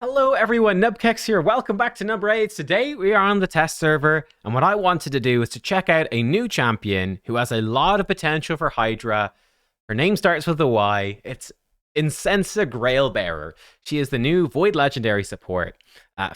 Hello everyone, nubkeks here. Welcome back to Nub Raids. Today we are on the test server, and what I wanted to do is to check out a new champion who has a lot of potential for hYdra. Her name starts with a Y. It's Yncensa Grailbearer. She is the new Void Legendary support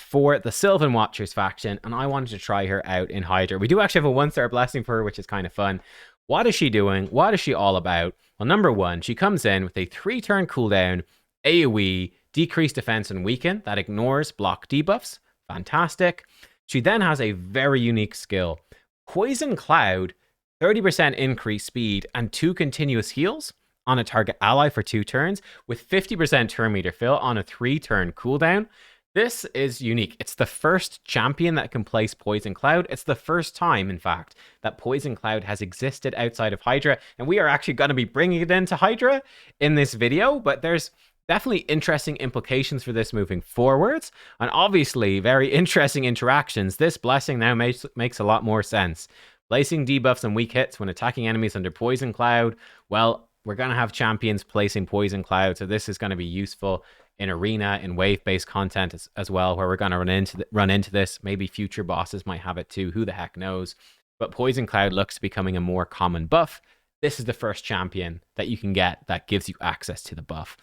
for the Sylvan Watchers faction, and I wanted to try her out in hYdra. We do actually have a 1-star blessing for her, which is kind of fun. What is she doing? What is she all about? Well, number one, she comes in with a 3-turn cooldown, AoE, decreased defense and weaken that ignores block debuffs. Fantastic. She then has a very unique skill. Poison Cloud, 30% increased speed and 2 continuous heals on a target ally for 2 turns with 50% turn meter fill on a 3-turn cooldown. This is unique. It's the first champion that can place Poison Cloud. It's the first time, in fact, that Poison Cloud has existed outside of hYdra, and we are actually going to be bringing it into hYdra in this video, but there's definitely interesting implications for this moving forwards, and obviously very interesting interactions. This blessing now makes a lot more sense. Placing debuffs and weak hits when attacking enemies under Poison Cloud. Well, we're going to have champions placing Poison Cloud, so this is going to be useful in arena, in wave-based content as well, where we're going to run into this. Maybe future bosses might have it too, who the heck knows. But Poison Cloud looks becoming a more common buff. This is the first champion that you can get that gives you access to the buff.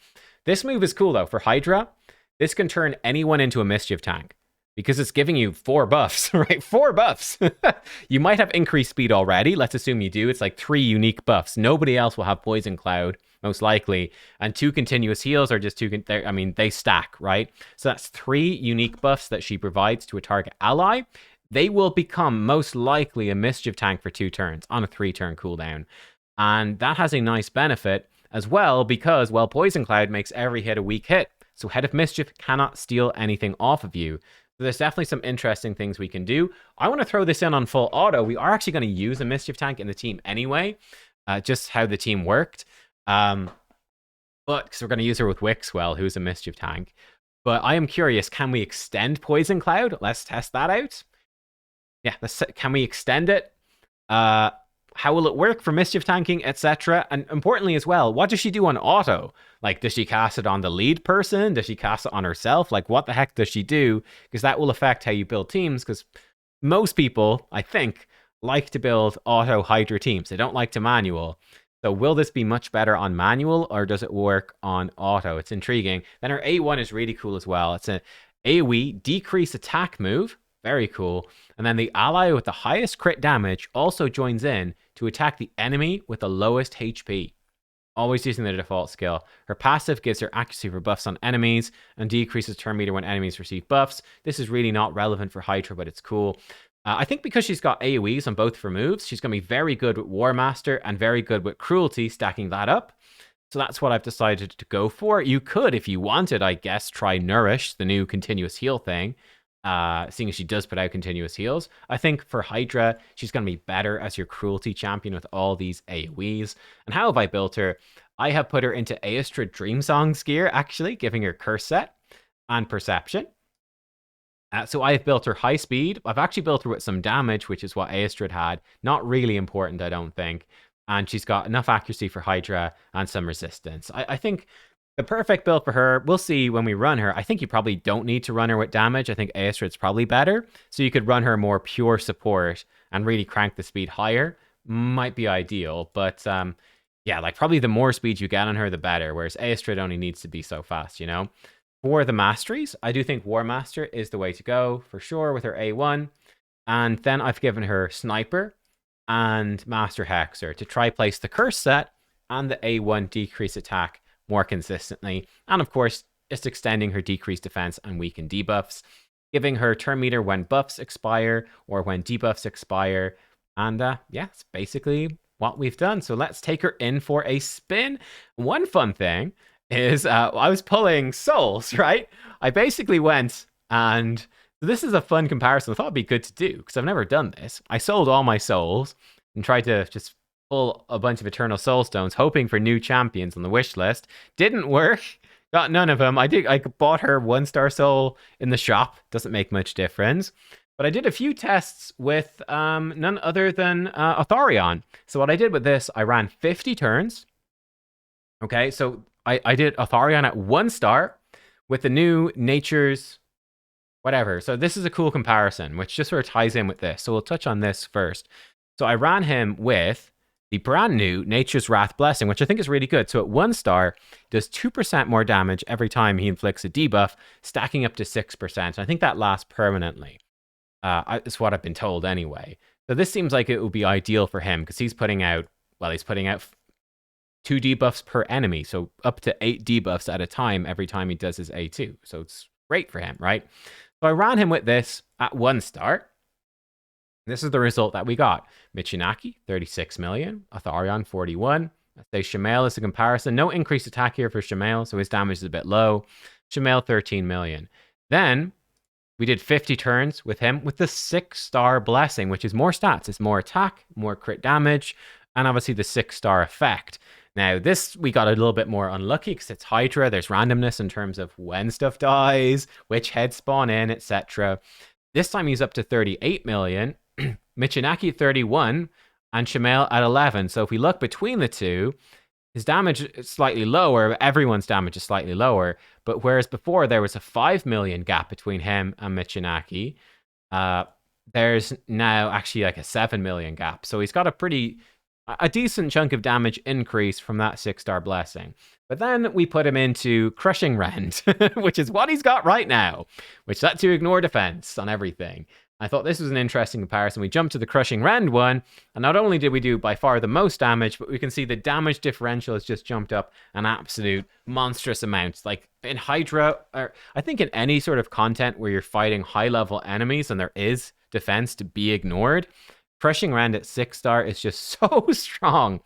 This move is cool, though. For hYdra, this can turn anyone into a mischief tank because it's giving you 4 buffs, right? 4 buffs. You might have increased speed already. Let's assume you do. It's like 3 unique buffs. Nobody else will have Poison Cloud, most likely. And 2 continuous heals are just 2... I mean, they stack, right? So that's 3 unique buffs that she provides to a target ally. They will become most likely a mischief tank for 2 turns on a 3-turn cooldown. And that has a nice benefit as well, because, well, Poison Cloud makes every hit a weak hit, so Head of Mischief cannot steal anything off of you. So there's definitely some interesting things we can do. I want to throw this in on full auto. We are actually going to use a Mischief tank in the team anyway, just how the team worked. But because we're going to use her with Wixwell, who's a Mischief tank. But I am curious, can we extend Poison Cloud? Let's test that out. Yeah, can we extend it? How will it work for mischief tanking, etc.? And importantly as well, what does she do on auto? Like, does she cast it on the lead person? Does she cast it on herself? Like, what the heck does she do? Because that will affect how you build teams, because most people, I think, like to build auto hYdra teams. They don't like to manual. So will this be much better on manual, or does it work on auto? It's intriguing. Then her A1 is really cool as well. It's an AoE decrease attack move. Very cool. And then the ally with the highest crit damage also joins in to attack the enemy with the lowest HP. Always using the default skill. Her passive gives her accuracy for buffs on enemies and decreases turn meter when enemies receive buffs. This is really not relevant for hYdra, but it's cool. I think because she's got AoEs on both of her moves, she's going to be very good with War Master and very good with Cruelty, stacking that up. So that's what I've decided to go for. You could, if you wanted, I guess, try Nourish, the new continuous heal thing. Seeing as she does put out continuous heals. I think for hYdra, she's going to be better as your Cruelty champion with all these AoEs. And how have I built her? I have put her into Aestra Dreamsong's gear, actually, giving her Curse Set and Perception. So I've built her high speed. I've actually built her with some damage, which is what Aestra had. Not really important, I don't think. And she's got enough accuracy for hYdra and some resistance. I think the perfect build for her, we'll see when we run her. I think you probably don't need to run her with damage. I think Aestra's probably better. So you could run her more pure support and really crank the speed higher. Might be ideal. But yeah, like probably the more speed you get on her, the better. Whereas Aestra only needs to be so fast, you know? For the masteries, I do think War Master is the way to go, for sure, with her A1. And then I've given her Sniper and Master Hexer to try place the Curse Set and the A1 decrease attack more consistently, and of course just extending her decreased defense and weaken debuffs, giving her turn meter when buffs expire or when debuffs expire. And yeah, it's basically what we've done. So let's take her in for a spin. One fun thing is I was pulling souls, right? I basically went, and this is a fun comparison. I thought it'd be good to do because I've never done this. I sold all my souls and tried to just pull a bunch of Eternal Soul Stones, hoping for new champions on the wish list. Didn't work. Got none of them. I bought her 1-star soul in the shop. Doesn't make much difference. But I did a few tests with none other than Atharion. So what I did with this, I ran 50 turns. Okay, so I did Atharion at 1 star with the new nature's whatever. So this is a cool comparison, which just sort of ties in with this. So we'll touch on this first. So I ran him with the brand new Nature's Wrath Blessing, which I think is really good. So at 1 star, does 2% more damage every time he inflicts a debuff, stacking up to 6%. And I think that lasts permanently. It's what I've been told anyway. So this seems like it would be ideal for him because he's putting out 2 debuffs per enemy. So up to 8 debuffs at a time every time he does his A2. So it's great for him, right? So I ran him with this at 1 star. This is the result that we got. Michinaki, 36 million. Atharion, 41. Let's say Shamael is a comparison. No increased attack here for Shamael, so his damage is a bit low. Shamael, 13 million. Then we did 50 turns with him with the 6-star blessing, which is more stats. It's more attack, more crit damage, and obviously the 6-star effect. Now, this we got a little bit more unlucky because it's hYdra. There's randomness in terms of when stuff dies, which heads spawn in, etc. This time he's up to 38 million. Michinaki 31 and Shamael at 11. So if we look between the two, his damage is slightly lower. Everyone's damage is slightly lower. But whereas before there was a 5 million gap between him and Michinaki, there's now actually like a 7 million gap. So he's got a decent chunk of damage increase from that 6-star blessing. But then we put him into Crushing Rend, which is what he's got right now, which lets you ignore defense on everything. I thought this was an interesting comparison. We jumped to the Crushing Rend one, and not only did we do by far the most damage, but we can see the damage differential has just jumped up an absolute monstrous amount. Like in hYdra, or I think in any sort of content where you're fighting high-level enemies and there is defense to be ignored, Crushing Rend at 6-star is just so strong.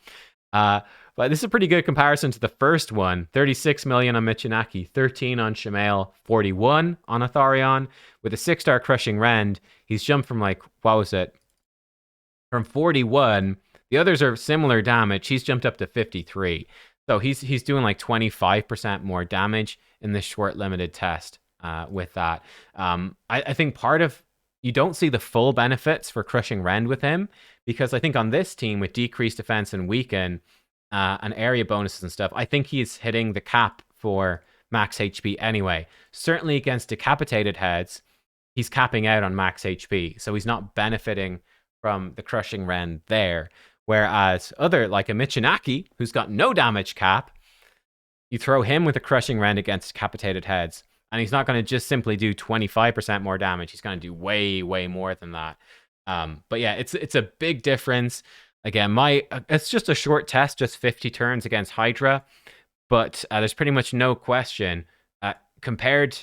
But this is a pretty good comparison to the first one. 36 million on Michinaki, 13 on Shamael, 41 on Atharion. With a 6-star Crushing Rend, he's jumped from from 41. The others are similar damage. He's jumped up to 53. So he's doing like 25% more damage in this short limited test with that. I think you don't see the full benefits for Crushing Rend with him because I think on this team with decreased defense and weaken, and area bonuses and stuff, I think he's hitting the cap for max HP anyway. Certainly against decapitated heads, he's capping out on max HP, so he's not benefiting from the Crushing Rend there. Whereas like a Michinaki, who's got no damage cap, you throw him with a Crushing Rend against decapitated heads, and he's not going to just simply do 25% more damage. He's going to do way, way more than that. But yeah, it's a big difference. Again, it's just a short test, just 50 turns against hYdra, but there's pretty much no question. Compared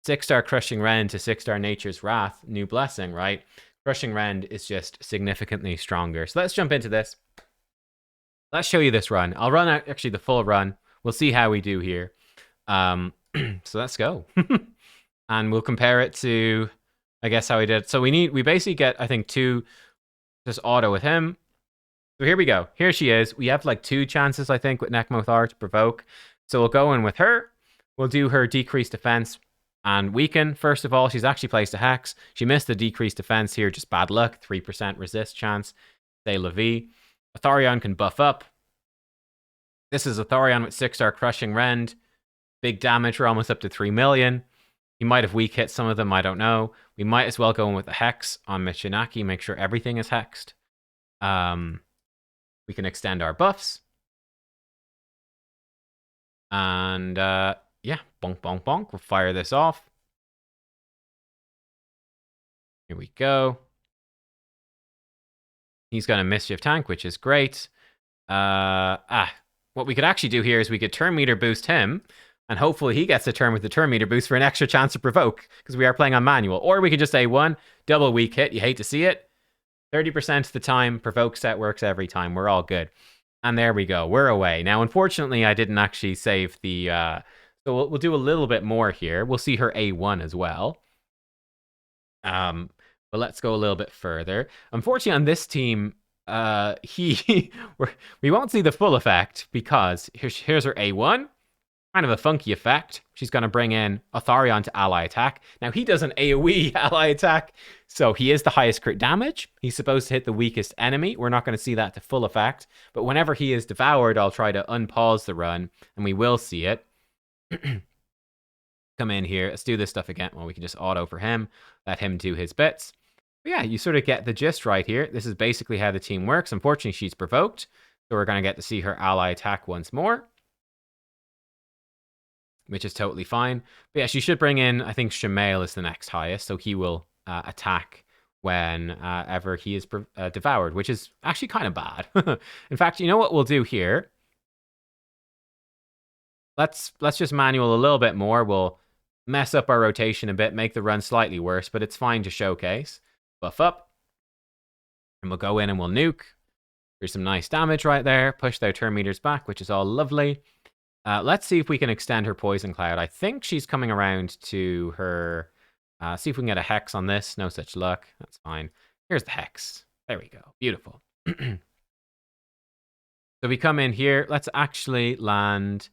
6-star Crushing Rend to 6-star Nature's Wrath, new blessing, right? Crushing Rend is just significantly stronger. So let's jump into this. Let's show you this run. I'll run actually the full run. We'll see how we do here. So let's go. And we'll compare it to, I guess, how we did. So we basically get, I think, 2 just auto with him. So here we go. Here she is. We have like 2 chances, I think, with Nekmothar to provoke. So we'll go in with her. We'll do her decreased defense and weaken. First of all, she's actually placed a hex. She missed the decreased defense here. Just bad luck. 3% resist chance. Say la vie. Atharion can buff up. This is Atharion with 6-star Crushing Rend. Big damage. We're almost up to 3 million. He might have weak hit some of them. I don't know. We might as well go in with a hex on Michinaki. Make sure everything is hexed. We can extend our buffs. And yeah, bonk, bonk, bonk. We'll fire this off. Here we go. He's got a Mischief Tank, which is great. What we could actually do here is we could turn meter boost him, and hopefully he gets a turn with the turn meter boost for an extra chance to provoke, because we are playing on manual. Or we could just say 1, double weak hit. You hate to see it. 30% of the time, provoke set works every time. We're all good. And there we go. We're away. Now, unfortunately, I didn't actually save the... so we'll do a little bit more here. We'll see her A1 as well. But let's go a little bit further. Unfortunately, on this team, we won't see the full effect because here's her A1. Kind of a funky effect. She's going to bring in Atharion to ally attack. Now, he does an AoE ally attack, so he is the highest crit damage. He's supposed to hit the weakest enemy. We're not going to see that to full effect, but whenever he is devoured, I'll try to unpause the run, and we will see it. come in here. Let's do this stuff again. Well, we can just auto for him, let him do his bits. But yeah, you sort of get the gist right here. This is basically how the team works. Unfortunately, she's provoked, so we're going to get to see her ally attack once more, which is totally fine. But yeah, she should bring in, I think Shamail is the next highest, so he will attack whenever he is devoured, which is actually kind of bad. In fact, you know what we'll do here? Let's just manual a little bit more. We'll mess up our rotation a bit, make the run slightly worse, but it's fine to showcase. Buff up. And we'll go in and we'll nuke. There's some nice damage right there. Push their turn meters back, which is all lovely. Let's see if we can extend her Poison Cloud. I think she's coming around to her... see if we can get a Hex on this. No such luck. That's fine. Here's the Hex. There we go. Beautiful. So we come in here. Let's actually land...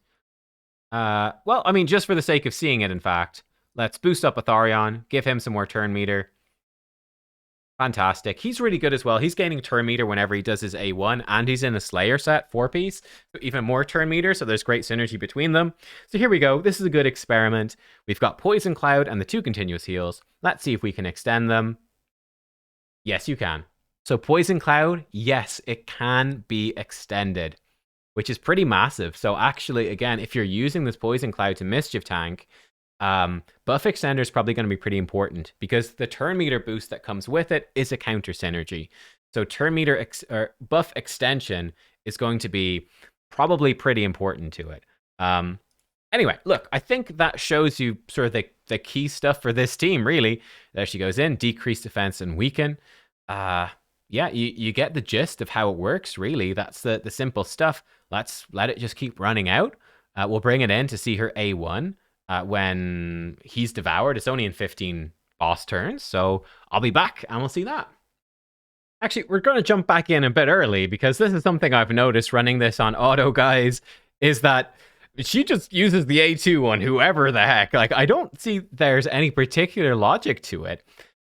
well, I mean, just for the sake of seeing it, in fact, let's boost up Atharion, give him some more turn meter. Fantastic. He's really good as well. He's gaining turn meter whenever he does his A1, and he's in a Slayer set, 4-piece, so even more turn meter, so there's great synergy between them. So here we go. This is a good experiment. We've got Poison Cloud and the 2 continuous heals. Let's see if we can extend them. Yes, you can. So Poison Cloud, yes, it can be extended, which is pretty massive. So actually, again, if you're using this Poison Cloud to Mischief tank, buff extender is probably going to be pretty important because the turn meter boost that comes with it is a counter synergy. So turn meter buff extension is going to be probably pretty important to it. Anyway, look, I think that shows you sort of the key stuff for this team, really. There she goes in, decrease defense and weaken. Yeah, you get the gist of how it works, really. That's the simple stuff. Let's let it just keep running out. We'll bring it in to see her A1 when he's devoured. It's only in 15 boss turns, so I'll be back and we'll see that. Actually, we're going to jump back in a bit early because this is something I've noticed running this on auto, guys, is that she just uses the A2 on whoever the heck. Like, I don't see there's any particular logic to it.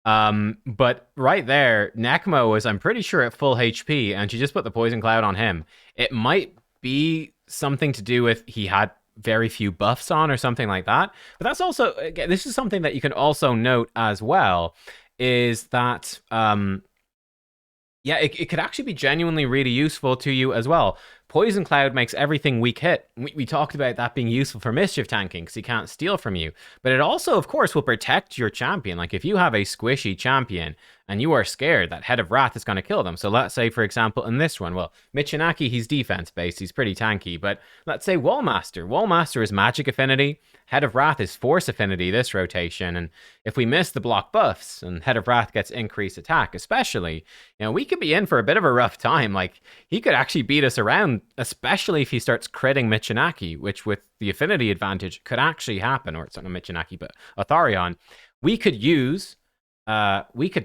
But right there, Nekmo is, I'm pretty sure, at full HP, and she just put the Poison Cloud on him. It might be something to do with he had very few buffs on or something like that. But that's also, again, this is something that you can also note as well, is that, yeah, it could actually be genuinely really useful to you as well. Poison Cloud makes everything weak hit. We talked about that being useful for Mischief tanking because he can't steal from you. But it also, of course, will protect your champion. Like, if you have a squishy champion and you are scared that Head of Wrath is going to kill them. So let's say, for example, in this one, well, Michinaki, he's defense-based. He's pretty tanky. But let's say Wallmaster. Wallmaster is magic affinity. Head of Wrath is force affinity this rotation. And if we miss the block buffs and Head of Wrath gets increased attack, especially, you know, we could be in for a bit of a rough time. Like, he could actually beat us around, especially if he starts critting Michinaki, which with the affinity advantage could actually happen. Or it's not Michinaki, but Atharion. We could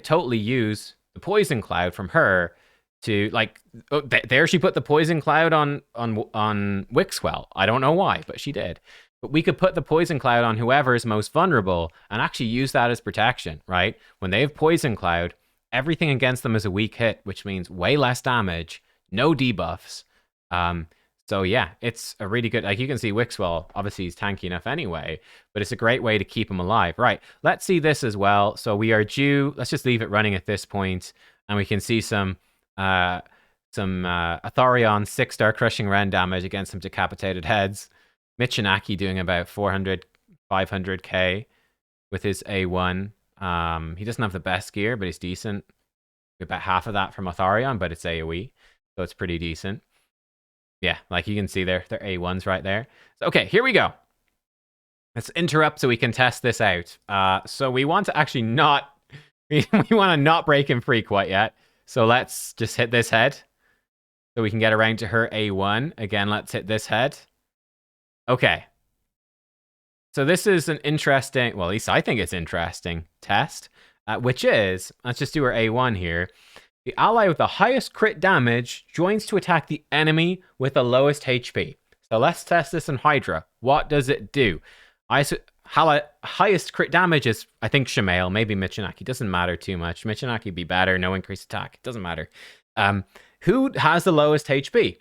totally use the Poison Cloud from her to, like, oh, there she put the Poison Cloud on Wixwell. I don't know why, but she did. But we could put the Poison Cloud on whoever is most vulnerable and actually use that as protection, right? When they have Poison Cloud, everything against them is a weak hit, which means way less damage, no debuffs. So yeah, it's a really good, like, you can see Wixwell, obviously he's tanky enough anyway, but it's a great way to keep him alive. Right, let's see this as well. So we are due, let's just leave it running at this point, and we can see some Atharion 6-star crushing Ren damage against some decapitated heads. Michinaki doing about 400, 500k with his A1. He doesn't have the best gear, but he's decent. About half of that from Atharion, but it's AoE, so it's pretty decent. Yeah, like you can see they're A1s right there. So, okay, here we go. Let's interrupt so we can test this out. So we want to actually not, we want to not break him free quite yet. So let's just hit this head so we can get around to her A1. Again, let's hit this head. Okay. So this is an interesting, well, at least I think it's interesting test, which is, let's just do our A1 here. The ally with the highest crit damage joins to attack the enemy with the lowest HP. So let's test this in hYdra. What does it do? Highest crit damage is, I think, Shamail, maybe Michinaki. Doesn't matter too much. Michinaki be better, no increased attack. It doesn't matter. Who has the lowest HP?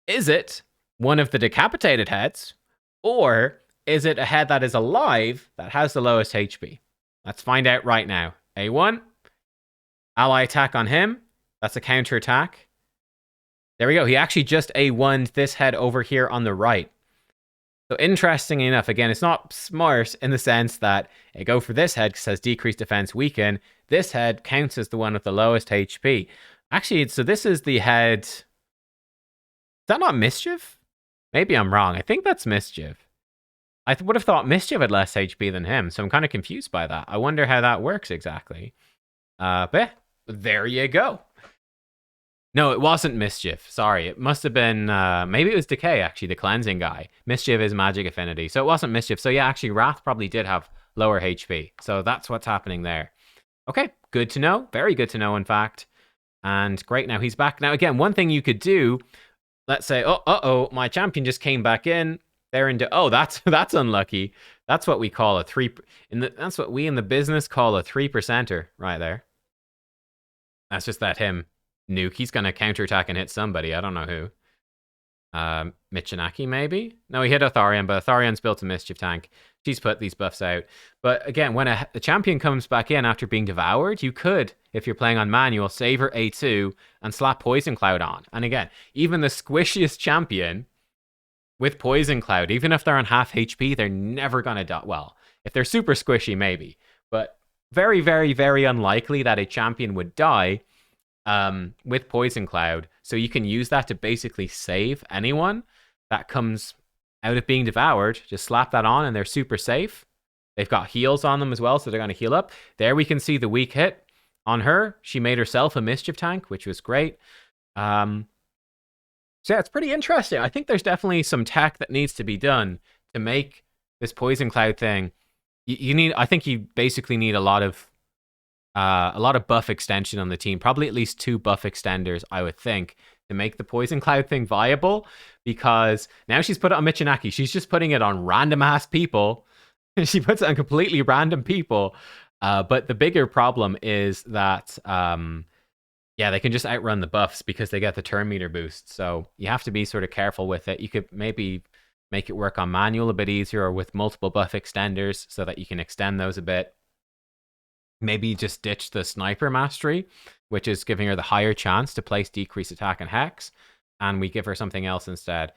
Is it one of the decapitated heads? Or is it a head that is alive that has the lowest HP? Let's find out right now. A1. Ally attack on him. That's a counter attack. There we go. He actually just A1'd this head over here on the right. So interestingly enough, again, it's not smart in the sense that I go for this head because it says decreased defense weaken. This head counts as the one with the lowest HP. Actually, so this is the head. Is that not Mischief? Maybe I'm wrong. I think that's Mischief. I would have thought Mischief had less HP than him, so I'm kind of confused by that. I wonder how that works exactly. But there you go. No, it wasn't Mischief. Sorry, it must have been, maybe it was Decay, actually, the cleansing guy. Mischief is magic affinity, so it wasn't Mischief. So yeah, actually, Wrath probably did have lower HP. So that's what's happening there. Okay, good to know. Very good to know, in fact. And great, now he's back. Now, again, one thing you could do, let's say, oh, my champion just came back in. They're into, oh, that's unlucky. That's what we call a that's what we in the business call a 3%er right there. That's just that him. Nuke. He's going to counterattack and hit somebody. I don't know who. Michinaki, maybe? No, he hit Atharion, but Atharion's built a Mischief tank. She's put these buffs out. But again, when a champion comes back in after being devoured, you could, if you're playing on manual, save A2 and slap Poison Cloud on. And again, even the squishiest champion with Poison Cloud, even if they're on half HP, they're never going to die. Well, if they're super squishy, maybe. But very, very, very unlikely that a champion would die with Poison Cloud. So you can use that to basically save anyone that comes out of being devoured. Just slap that on and they're super safe. They've got heals on them as well, so they're going to heal up. There we can see the weak hit on her. She made herself a Mischief tank, which was great. So yeah, it's pretty interesting. I think there's definitely some tech that needs to be done to make this Poison Cloud thing. I think you basically need a lot of buff extension on the team. Probably at least 2 buff extenders, I would think, to make the Poison Cloud thing viable. Because now she's put it on Michinaki. She's just putting it on random-ass people. She puts it on completely random people. But the bigger problem is that, yeah, they can just outrun the buffs because they get the turn meter boost. So you have to be sort of careful with it. You could maybe make it work on manual a bit easier or with multiple buff extenders so that you can extend those a bit. Maybe just ditch the Sniper Mastery, which is giving her the higher chance to place decreased attack and hex, and we give her something else instead.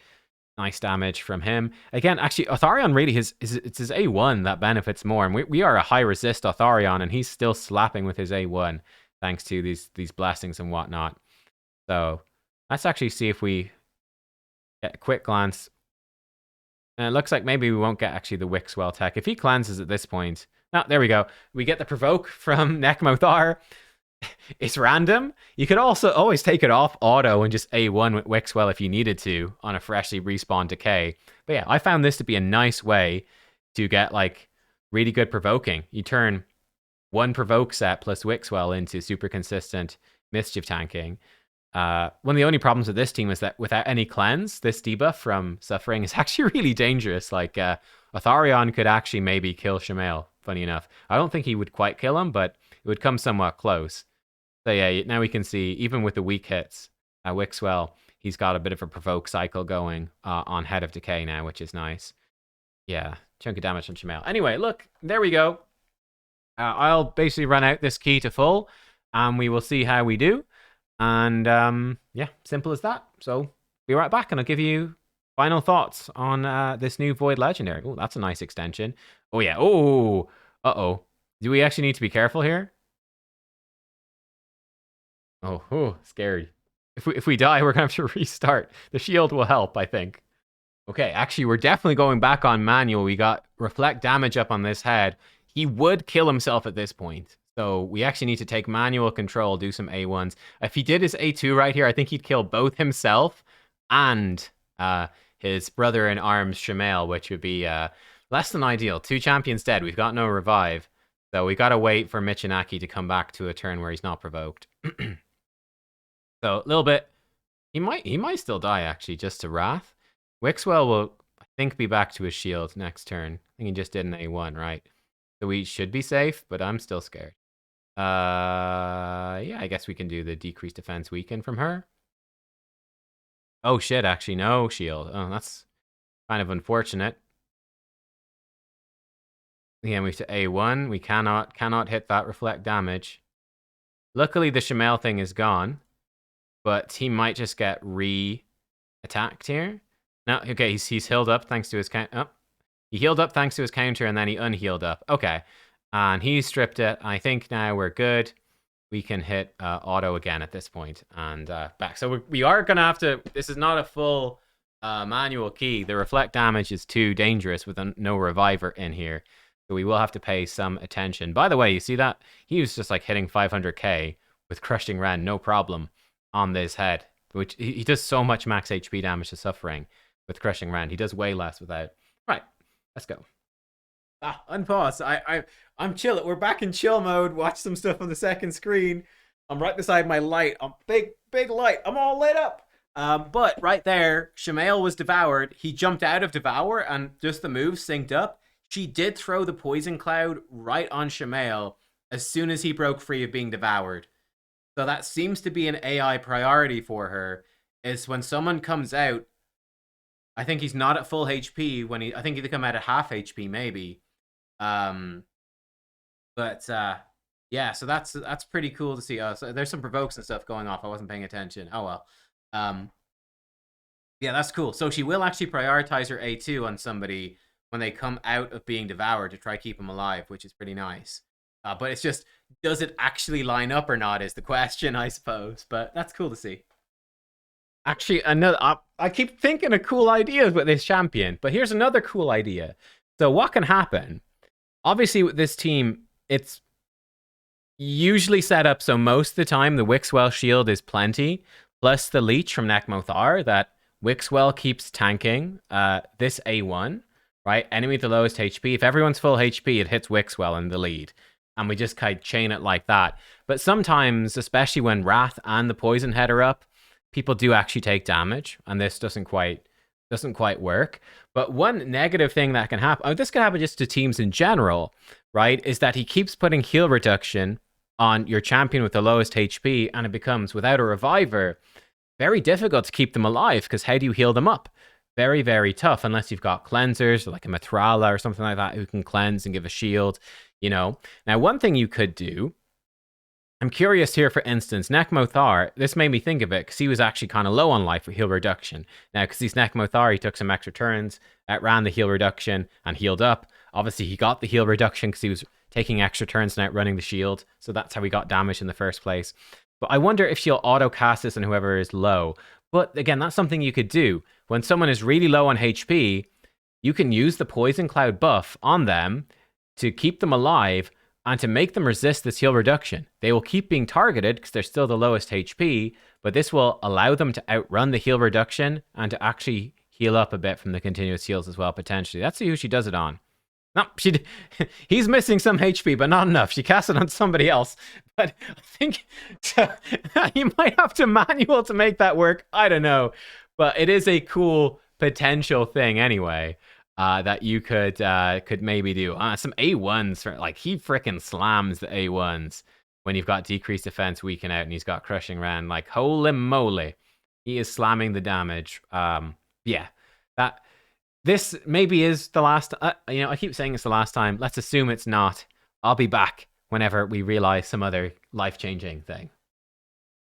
Nice damage from him. Again, actually, Atharion really it's his A1 that benefits more, and we are a high resist Atharion, and he's still slapping with his A1 thanks to these blessings and whatnot. So let's actually see if we get a quick glance. And it looks like maybe we won't get actually the Wixwell tech. If he cleanses at this point... Oh, there we go. We get the Provoke from Nekmothar. It's random. You could also always take it off auto and just A1 with Wixwell if you needed to on a freshly respawned Decay. But yeah, I found this to be a nice way to get like really good provoking. You turn 1 Provoke set plus Wixwell into super consistent Mischief tanking. One of the only problems with this team is that without any cleanse, this debuff from Suffering is actually really dangerous. Like, Atharion could actually maybe kill Shamael, funny enough. I don't think he would quite kill him, but it would come somewhat close. So yeah, now we can see, even with the weak hits, Wixwell, he's got a bit of a provoke cycle going on Head of Decay now, which is nice. Yeah, chunk of damage on Shamael. Anyway, look, there we go. I'll basically run out this key to full, and we will see how we do. And yeah, simple as that. So be right back, and I'll give you final thoughts on this new Void Legendary. Oh, that's a nice extension. Oh yeah. Oh, uh-oh. Do we actually need to be careful here? Oh, scary. If we die, we're gonna have to restart. The shield will help, I think. Okay, actually, we're definitely going back on manual. We got reflect damage up on this head. He would kill himself at this point. So we actually need to take manual control, do some A1s. If he did his A2 right here, I think he'd kill both himself and his brother in arms, Shamael, which would be less than ideal. 2 champions dead. We've got no revive. So we got to wait for Michinaki to come back to a turn where he's not provoked. So a little bit. He might still die, actually, just to Wrath. Wixwell will, I think, be back to his shield next turn. I think he just did an A1, right? So we should be safe, but I'm still scared. Yeah, I guess we can do the decreased defense weaken from her. Oh shit, actually no shield. Oh, that's kind of unfortunate. Yeah, move to A1. We cannot hit that reflect damage. Luckily, the Shamel thing is gone, but he might just get re-attacked here. No, okay, he's healed up thanks to his counter. Oh, he healed up thanks to his counter, and then he unhealed up. Okay, and he stripped it. I think now we're good. We can hit auto again at this point and back. So we are going to have to... This is not a full manual key. The reflect damage is too dangerous with no reviver in here. So we will have to pay some attention. By the way, you see that? He was just like hitting 500k with Crushing Rend, no problem, on this head. Which he does so much max HP damage to Suffering with Crushing Rend. He does way less without. Right, let's go. Unpause. I'm chill. We're back in chill mode. Watch some stuff on the second screen. I'm right beside my light. I'm big light. I'm all lit up. But right there, Shamel was devoured. He jumped out of Devour and just the move synced up. She did throw the Poison Cloud right on Shamel as soon as he broke free of being devoured. So that seems to be an AI priority for her, is when someone comes out, I think he's not at full HP I think he'd come out at half HP maybe. Yeah, so that's pretty cool to see. So there's some provokes and stuff going off. I wasn't paying attention. Oh well. Yeah, that's cool. So she will actually prioritize her A2 on somebody when they come out of being devoured to try to keep them alive, which is pretty nice. But it's just, does it actually line up or not is the question, I suppose. But that's cool to see. Actually, I keep thinking of cool ideas with this champion, but here's another cool idea. So what can happen? Obviously, with this team, it's usually set up so most of the time the Wixwell shield is plenty, plus the leech from Nekmothar that Wixwell keeps tanking this A1, right? Enemy with the lowest HP. If everyone's full HP, it hits Wixwell in the lead. And we just kind of chain it like that. But sometimes, especially when Wrath and the Poison Head are up, people do actually take damage, and this doesn't quite work. But one negative thing that can happen, this can happen just to teams in general, right, is that he keeps putting heal reduction on your champion with the lowest HP, and it becomes, without a reviver, very difficult to keep them alive, because how do you heal them up? Very, very tough, unless you've got cleansers, like a Mithrala or something like that, who can cleanse and give a shield, you know? Now, one thing you could do, I'm curious here, for instance, Nekmothar, this made me think of it, because he was actually kind of low on life with heal reduction. Now, because he's Nekmothar, he took some extra turns, outran the heal reduction, and healed up. Obviously, he got the heal reduction because he was taking extra turns and outrunning the shield, so that's how he got damage in the first place. But I wonder if she'll auto-cast this on whoever is low. But again, that's something you could do. When someone is really low on HP, you can use the Poison Cloud buff on them to keep them alive, and to make them resist this heal reduction. They will keep being targeted because they're still the lowest HP, but this will allow them to outrun the heal reduction and to actually heal up a bit from the continuous heals as well, potentially. That's who she does it on. No, he's missing some HP, but not enough. She casts it on somebody else. But I think you might have to manual to make that work. I don't know. But it is a cool potential thing anyway. That you could maybe do. Some A1s, like he freaking slams the A1s when you've got decreased defense weaken out and he's got Crushing Rend. Like, holy moly, he is slamming the damage. Yeah, this maybe is the last. I keep saying it's the last time. Let's assume it's not. I'll be back whenever we realize some other life-changing thing.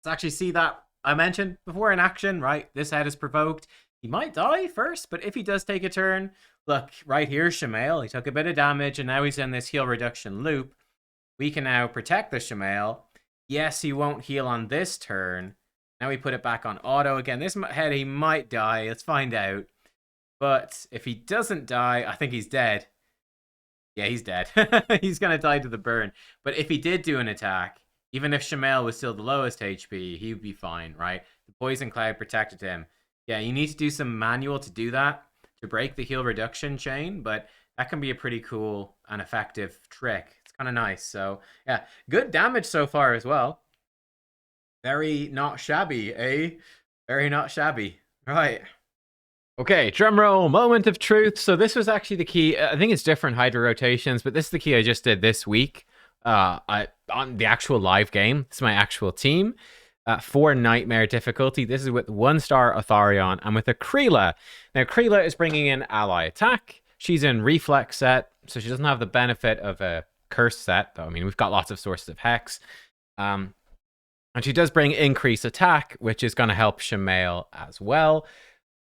Let's actually see that I mentioned before in action, right? This head is provoked. He might die first, but if he does take a turn, look, right here, Shamel, he took a bit of damage, and now he's in this heal reduction loop. We can now protect the Shamel. Yes, he won't heal on this turn. Now we put it back on auto again. This head, he might die. Let's find out. But if he doesn't die, I think he's dead. Yeah, he's dead. He's going to die to the burn. But if he did do an attack, even if Shamel was still the lowest HP, he would be fine, right? The Poison Cloud protected him. Yeah, you need to do some manual to do that, to break the heal reduction chain, but that can be a pretty cool and effective trick. It's kind of nice. So, yeah, good damage so far as well. Very not shabby, eh? Very not shabby. Right. Okay, drumroll, moment of truth. So this was actually the key. I think it's different hYdra rotations, but this is the key I just did this week on the actual live game. It's my actual team. 4 Nightmare difficulty. This is with 1-star Atharion and with a Kreela. Now, Kreela is bringing in ally attack. She's in reflex set. so she doesn't have the benefit of a curse set, though. I mean, we've got lots of sources of hex. And she does bring increased attack, which is going to help Shamail as well.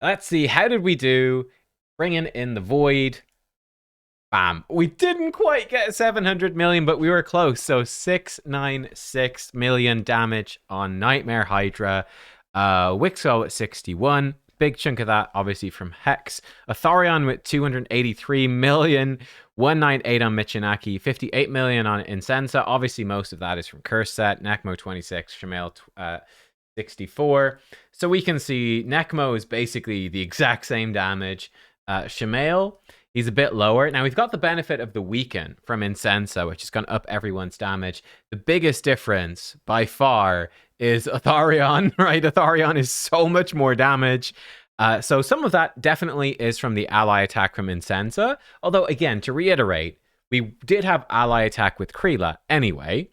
Let's see, how did we do? Bringing in the Void. Bam. We didn't quite get 700 million, but we were close. So 696 million damage on Nightmare hYdra. Wixo at 61. Big chunk of that, obviously, from Hex. Athorion with 283 million. 198 on Michinaki. 58 million on Yncensa. Obviously, most of that is from Curse Set. Necmo 26. Shamail 64. So we can see Necmo is basically the exact same damage. Shamail, he's a bit lower. Now, we've got the benefit of the Weaken from Yncensa, which has gone up everyone's damage. The biggest difference, by far, is Athorion, right? Athorion is so much more damage. So some of that definitely is from the ally attack from Yncensa. Although, again, to reiterate, we did have ally attack with Krila anyway.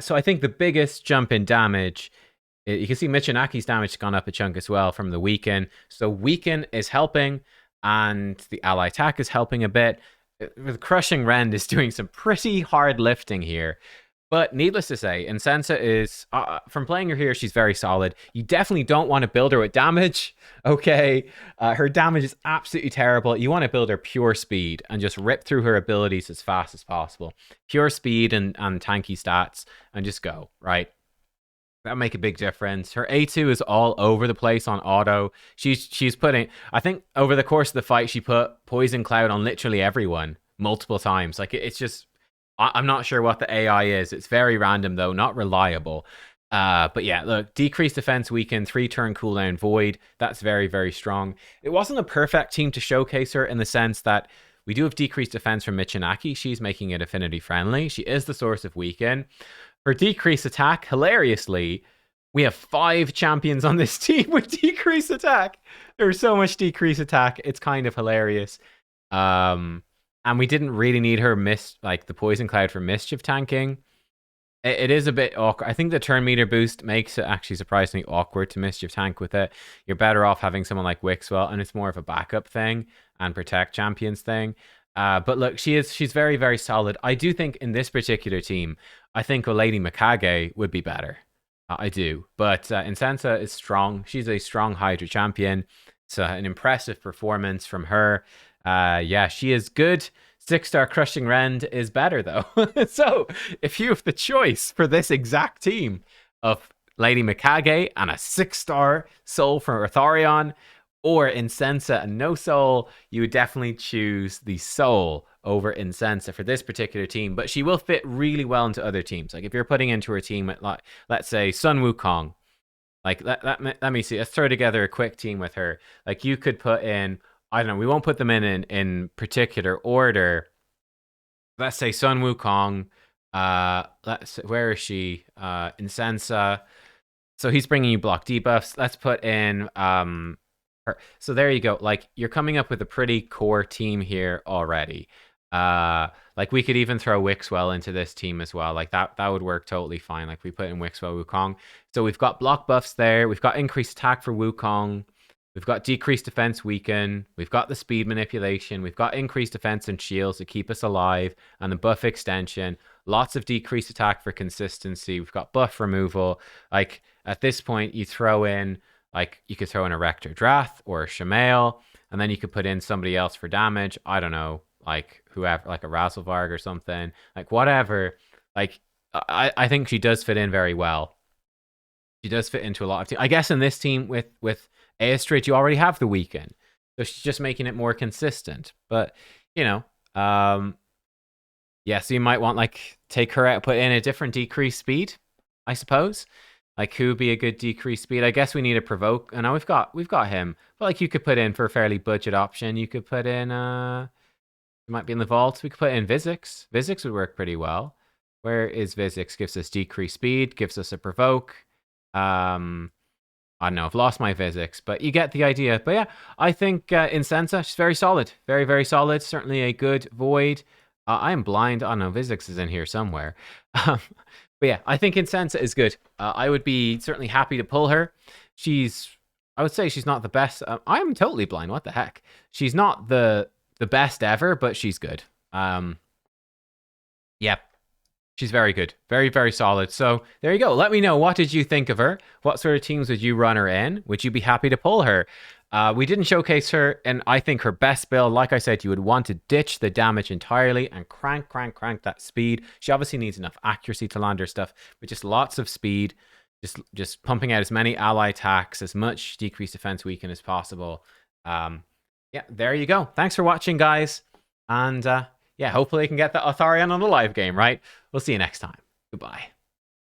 So I think the biggest jump in damage, you can see Michinaki's damage has gone up a chunk as well from the Weaken. So Weaken is helping, and the ally attack is helping a bit. The Crushing Rend is doing some pretty hard lifting here. But needless to say, Yncensa is, from playing her here, she's very solid. You definitely don't want to build her with damage, okay? Her damage is absolutely terrible. You want to build her pure speed and just rip through her abilities as fast as possible. Pure speed and tanky stats, and just go, right? That'll make a big difference. Her A2 is all over the place on auto. She's putting, I think over the course of the fight, she put Poison Cloud on literally everyone multiple times. Like, it's just, I'm not sure what the AI is. It's very random, though, not reliable. But yeah, look, decreased defense weaken, 3-turn cooldown void. That's very, very strong. It wasn't a perfect team to showcase her in the sense that we do have decreased defense from Michinaki. She's making it affinity friendly. She is the source of weaken. For decreased attack, hilariously, we have 5 champions on this team with decreased attack. There's so much decreased attack. It's kind of hilarious. And we didn't really need her like the Poison Cloud for Mischief tanking. It is a bit awkward. I think the turn meter boost makes it actually surprisingly awkward to Mischief tank with it. You're better off having someone like Wixwell, and it's more of a backup thing and protect champions thing. But look, she's very, very solid. I do think in this particular team, I think a Lady Mikage would be better. I do. But Yncensa is strong. She's a strong hYdra champion. It's an impressive performance from her. Yeah, she is good. 6-star Crushing Rend is better, though. So, if you have the choice for this exact team of Lady Mikage and a 6-star soul for Athorion, or Yncensa and no soul, you would definitely choose the soul over Yncensa for this particular team. But she will fit really well into other teams. Like, if you're putting into her team at, like, let's say, Sun Wukong. Like, let me see. Let's throw together a quick team with her. Like, you could put in, I don't know, we won't put them in particular order. Let's say Sun Wukong. Where is she? Yncensa. So he's bringing you block debuffs. Let's put in her. So there you go. Like, you're coming up with a pretty core team here already. Like, we could even throw Wixwell into this team as well. Like, that would work totally fine. Like, we put in Wixwell Wukong. So we've got block buffs there. We've got increased attack for Wukong. We've got decreased defense weaken. We've got the speed manipulation. We've got increased defense and shields to keep us alive. And the buff extension. Lots of decreased attack for consistency. We've got buff removal. Like, at this point, you throw in, like, you could throw in a Rector Drath or a Shamail. And then you could put in somebody else for damage. I don't know. Like, whoever, like a Razzlevarg or something. Like, whatever. Like, I think she does fit in very well. She does fit into a lot of teams. I guess in this team with Aestrid, you already have the weekend. So she's just making it more consistent. But, you know, yeah, so you might want, like, take her out, put in a different decreased speed, I suppose. Like, who would be a good decreased speed? I guess we need a provoke. I know we've got him. But, like, you could put in for a fairly budget option. You could put in, it might be in the vault. We could put in Vizix. Vizix would work pretty well. Where is Vizix? Gives us decreased speed, gives us a provoke. I don't know, I've lost my Vizix, but you get the idea. But yeah, I think Yncensa, she's very solid. Very, very solid. Certainly a good void. I am blind. I don't know, Vizix is in here somewhere. But yeah, I think Yncensa is good. I would be certainly happy to pull her. I would say she's not the best. I'm totally blind. What the heck? She's not the best ever, but she's good. Yeah, she's very good. Very, very solid. So there you go. Let me know. What did you think of her? What sort of teams would you run her in? Would you be happy to pull her? We didn't showcase her, and I think her best build, like I said, you would want to ditch the damage entirely and crank that speed. She obviously needs enough accuracy to land her stuff, but just lots of speed. Just pumping out as many ally attacks, as much decreased defense weaken as possible. Yeah, there you go. Thanks for watching, guys. And yeah, hopefully I can get the Atharion on the live game, right? We'll see you next time. Goodbye.